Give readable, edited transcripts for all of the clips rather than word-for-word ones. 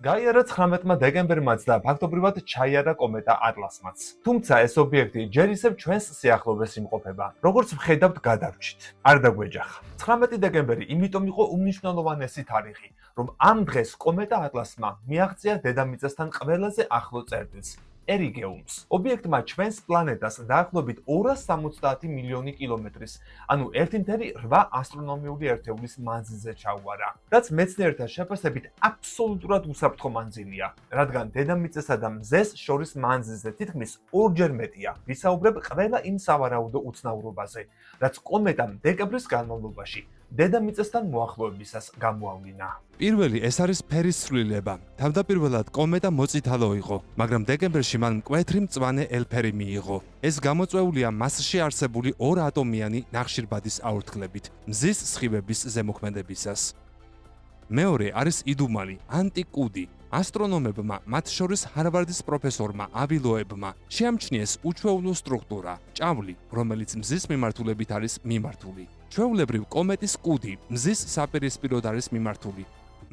გაიარა 19 დეკემბერმაც და ფაქტობრივად ჩაიარა კომეტა ატლასმაც. თუმცა ეს ობიექტი ჯერ ისევ ჩვენს სიახლოვეს იმყოფება, როგორც ვხედავთ გადარჩით. არ დაგვეჯახა. 19 დეკემბერი იმიტომ იყო უმნიშვნელოვანესი თარიღი, რომ ამ დღეს კომეტა ატლასმა მიაღწია დედამიწასთან ყველაზე ახლო წერტილს. ერიგეუმს. ობიექტმა ჩვენს პლანეტას დაახლოებით 270 მილიონი კილომეტრის, ანუ 1.8 ასტრონომიული ერთეულის მანძილზე ჩაუარა, რაც მეცნიერთა შეფასებით აბსოლუტურად უსაფრთხო მანძილია, რადგან დედამიწასა და მზეს შორის მანძილზე თითქმის 2-ჯერ მეტია. ვისაუბრებ ყველა იმ სავარაუდო უცნაურობაზე, რაც კომეტამ დეკემბრის განმავლობაში დედამიწასთან მოახლოებისას გამოავლინა. პირველი ეს არის ფერის ცვლილება. თავდაპირველად კომეტა მოწითალო იყო, მაგრამ დეკემბერში მან მკვეთრი მწვანე ელფერი მიიღო. ეს გამოწვეულია მასში არსებული 2 ატომიანი ნახშირბადის აორთქლებით, მზის სხივების ზემოქმედებისას. მეორე არის იდუმალი, ანტიკუდი. ასტრონომებმა, მათ შორის ჰარვარდის პროფესორმა ავილოებმა, შეამჩნიეს უჩვეულო სტრუქტურა, ჭავლი, რომელიც მზის მიმართულებით არის მიმართული. ჩვეულებრივ კომეტის კუდი მზის საპირისპიროდ არის მიმართული.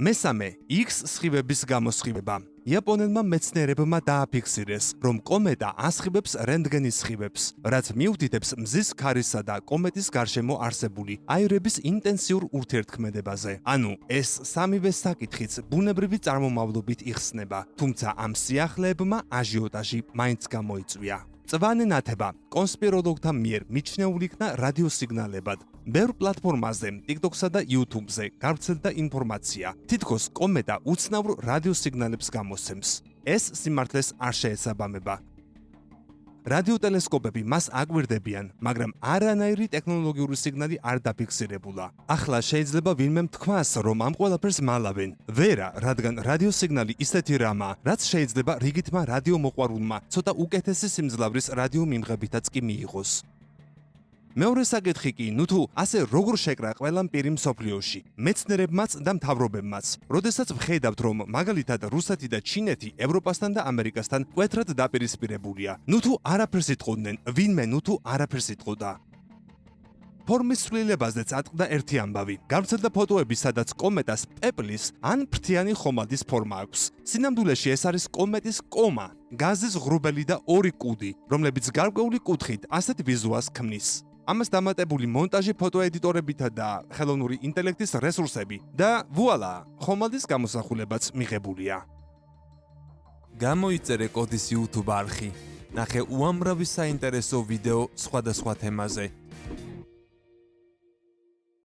მესამე, X სხივების გამოსხივება. იაპონელმა მეცნიერებმა დააფიქსირეს, რომ კომეტა ასხივებს რენტგენის სხივებს, რაც მიუთითებს მზის ქარისა და კომეტის გარშემო არსებული აირების ინტენსიურ ურთიერთქმედებაზე. ანუ, ეს სამივე საკითხიც ბუნებრივი წარმომავლობით იხსნება, თუმცა ამ სიახლეებმა აჟიოტაჟი მაინც გამოიწვია. მწვანე ნათება კონსპიროლოგთა მიერ მიჩნეულ იქნა რადიოსიგნალებად. ბევრ პლატფორმაზე, TikTok-სა და YouTube-ზე გავრცელდა ინფორმაცია, თითქოს კომეტა უცნაურ რადიოსიგნალებს გამოსცემს. ეს სიმართლეს არ შეესაბამება. რადიოტელესკოპები მას აკვირდებიან, მაგრამ არანაირი ტექნოლოგიური სიგნალი არ დაფიქსირებულა. ახლა შეიძლება ვინმე თქვას, რომ ამ ყველაფერს მალავენ. ვერა, რადგან რადიოსიგნალი ისეთი რამაა, რაც შეიძლება რიგითმა რადიომოყვარულმა ცოტა უკეთესი სიმძლავრის რადიომიმღებითაც კი მიიღოს. მეორე საკითხი კი, ნუ თუ ასე როგორ შეკრა ყველა პირი მსოფლიოში, მეცნიერებმაც და მთავრობებმაც. როდესაც ვხედავთ, რომ მაგალითად რუსეთი და ჩინეთი ევროპასთან და ამერიკასთან მკვეთრად დაპირისპირებულია, ნუ თუ არაფერს იტყოდნენ, ვინმე ნუ თუ არაფერს იტყოდა. ფორმის ცვლილებაზეც ატყდა ერთი ამბავი. გავრცელდა ფოტოები, სადაც კომეტას პეპლის ან ფრთიანი ხომალდის ფორმა აქვს. სინამდვილეში ეს არის კომეტის კომა, გაზის ღრუბელი და 2 კუდი, რომლებიც გარკვეული კუთხით ასეთ ვიზუალს ქმნის. ამას დამატებული მონტაჟი ფოტოედიტორებითა და ხელოვნური ინტელექტის რესურსები და ვუალა, ხომალდის გამოსახულებაც მიღებულია. გამოიწერე კოდის YouTube არხი. ნახე უამრავი საინტერესო ვიდეო სხვადასხვა თემაზე.